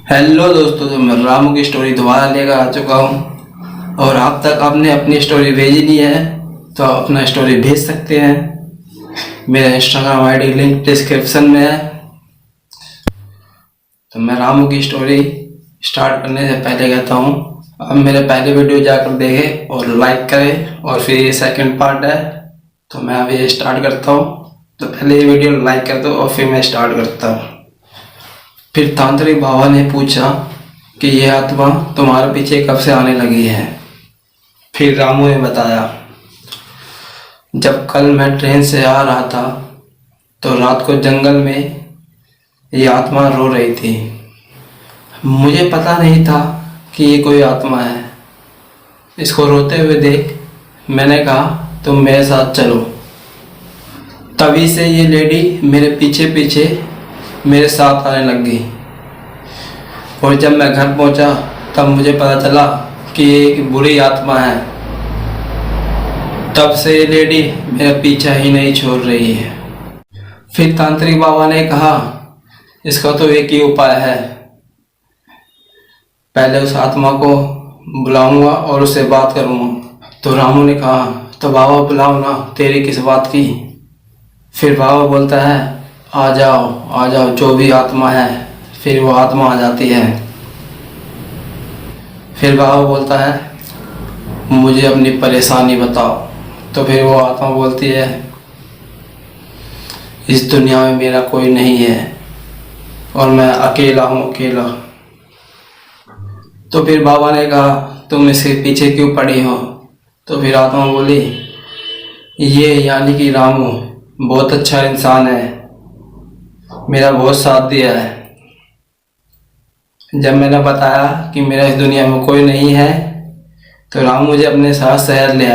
Hello दोस्तों, तो मैं रामू की स्टोरी दोबारा लेकर आ चुका हूँ। और आप तक आपने अपनी स्टोरी भेजी नहीं है तो आप अपना स्टोरी भेज सकते हैं। मेरा इंस्टाग्राम आईडी लिंक डिस्क्रिप्शन में है। तो मैं रामू की स्टोरी स्टार्ट करने से पहले कहता हूँ, अब मेरे पहले वीडियो जाकर देखें और लाइक करें। और फिर ये सेकंड पार्ट है, तो मैं अभी स्टार्ट करता हूँ। तो पहले ये वीडियो लाइक कर दो और फिर मैं स्टार्ट करता हूँ। फिर तांत्रिक बाबा ने पूछा कि यह आत्मा तुम्हारे पीछे कब से आने लगी है। फिर रामू ने बताया, जब कल मैं ट्रेन से आ रहा था तो रात को जंगल में ये आत्मा रो रही थी। मुझे पता नहीं था कि ये कोई आत्मा है। इसको रोते हुए देख मैंने कहा तुम मेरे साथ चलो। तभी से ये लेडी मेरे पीछे पीछे मेरे साथ आने लग गई। और जब मैं घर पहुंचा तब मुझे पता चला कि ये एक बुरी आत्मा है। तब से ये लेडी मेरा पीछा ही नहीं छोड़ रही है। फिर तांत्रिक बाबा ने कहा, इसका तो एक ही उपाय है। पहले उस आत्मा को बुलाऊंगा और उससे बात करूंगा। तो रामू ने कहा, तो बाबा बुलाओ ना, तेरी किस बात की। फिर बाबा बोलता है, आ जाओ जो भी आत्मा है। फिर वो आत्मा आ जाती है। फिर बाबा बोलता है, मुझे अपनी परेशानी बताओ। तो फिर वो आत्मा बोलती है, इस दुनिया में मेरा कोई नहीं है और मैं अकेला हूँ, अकेला। तो फिर बाबा ने कहा, तुम इसके पीछे क्यों पड़ी हो। तो फिर आत्मा बोली, ये यानी कि रामू बहुत अच्छा इंसान है, मेरा बहुत साथ दिया है। जब मैंने बताया कि मेरा इस दुनिया में कोई नहीं है तो रामू मुझे अपने साथ शहर ले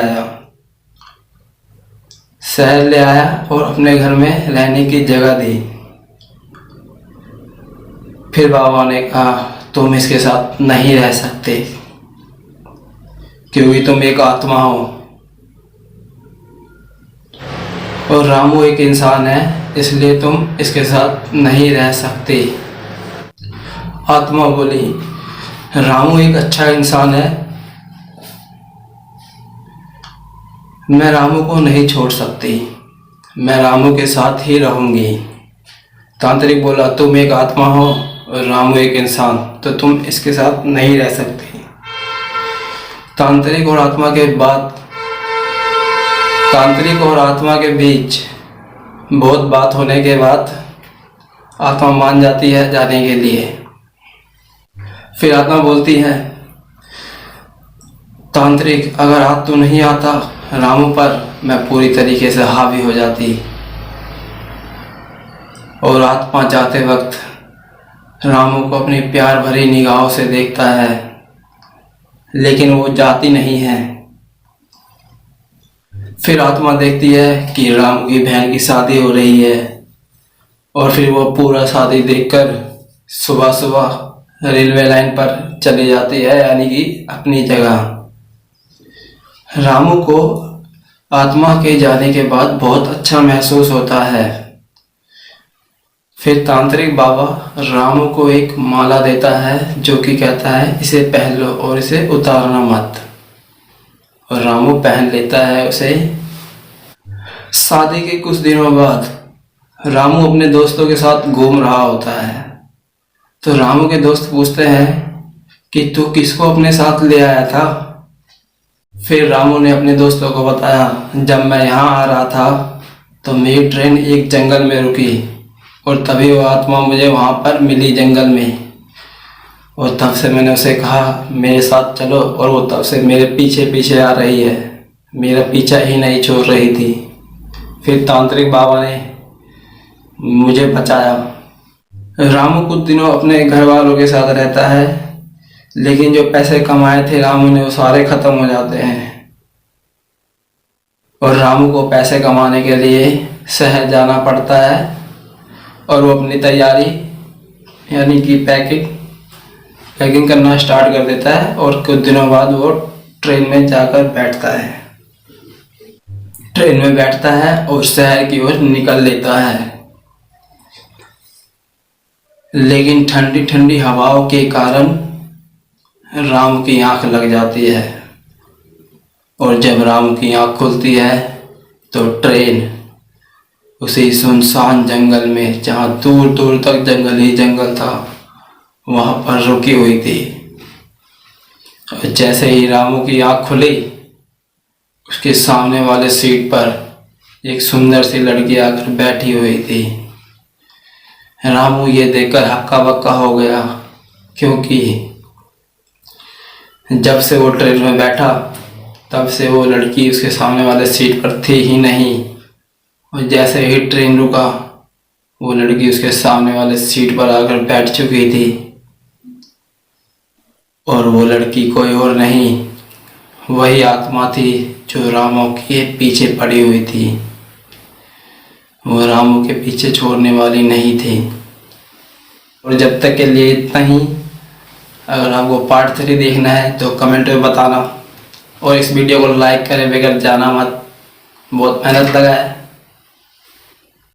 आया और अपने घर में रहने की जगह दी। फिर बाबा ने कहा, तुम इसके साथ नहीं रह सकते क्योंकि तुम एक आत्मा हो और रामू एक इंसान है, इसलिए तुम इसके साथ नहीं रह सकते। आत्मा बोली, रामू एक अच्छा इंसान है, मैं रामू को नहीं छोड़ सकती, मैं रामू के साथ ही रहूंगी। तांत्रिक बोला, तुम एक आत्मा हो और रामू एक इंसान, तो तुम इसके साथ नहीं रह सकती। तांत्रिक और आत्मा के बीच बहुत बात होने के बाद आत्मा मान जाती है जाने के लिए। फिर आत्मा बोलती है, तांत्रिक अगर आज तू नहीं आता रामू पर, मैं पूरी तरीके से हावी हो जाती। और आत्मा जाते वक्त रामू को अपनी प्यार भरी निगाहों से देखता है, लेकिन वो जाती नहीं है। फिर आत्मा देखती है कि रामू की बहन की शादी हो रही है और फिर वो पूरा शादी देखकर सुबह सुबह रेलवे लाइन पर चली जाती है, यानी कि अपनी जगह। रामू को आत्मा के जाने के बाद बहुत अच्छा महसूस होता है। फिर तांत्रिक बाबा रामू को एक माला देता है, जो कि कहता है इसे पहन लो और इसे उतारना मत। और रामू पहन लेता है उसे। शादी के कुछ दिनों बाद रामू अपने दोस्तों के साथ घूम रहा होता है। तो रामू के दोस्त पूछते हैं कि तू किसको अपने साथ ले आया था। फिर रामू ने अपने दोस्तों को बताया, जब मैं यहाँ आ रहा था तो मेरी ट्रेन एक जंगल में रुकी और तभी वो आत्मा मुझे वहाँ पर मिली जंगल में। और तब से मैंने उसे कहा मेरे साथ चलो, और वो तब से मेरे पीछे पीछे आ रही है, मेरा पीछा ही नहीं छोड़ रही थी। फिर तांत्रिक बाबा ने मुझे बचाया। रामू कुछ दिनों अपने घर वालों के साथ रहता है, लेकिन जो पैसे कमाए थे रामू ने वो सारे खत्म हो जाते हैं। और रामू को पैसे कमाने के लिए शहर जाना पड़ता है और वो अपनी तैयारी यानी कि पैकिंग करना स्टार्ट कर देता है। और कुछ दिनों बाद वो ट्रेन में जाकर बैठता है। ट्रेन में बैठता है और शहर की ओर निकल लेता है। लेकिन ठंडी ठंडी हवाओं के कारण राम की आंख लग जाती है और जब राम की आंख खुलती है तो ट्रेन उसी सुनसान जंगल में, जहाँ दूर दूर तक जंगल ही जंगल था, वहाँ पर रुकी हुई थी। और जैसे ही रामू की आंख खुली, उसके सामने वाले सीट पर एक सुंदर सी लड़की आकर बैठी हुई थी। रामू ये देखकर हक्का बक्का हो गया, क्योंकि जब से वो ट्रेन में बैठा तब से वो लड़की उसके सामने वाले सीट पर थी ही नहीं। और जैसे ही ट्रेन रुका, वो लड़की उसके सामने वाले सीट पर आकर बैठ चुकी थी। और वो लड़की कोई और नहीं, वही आत्मा थी जो रामू के पीछे पड़ी हुई थी। वो रामू के पीछे छोड़ने वाली नहीं थी। और जब तक के लिए इतना ही। अगर आपको पार्ट 3 देखना है तो कमेंट में बताना, और इस वीडियो को लाइक करें बगैर जाना मत, बहुत मेहनत लगा है।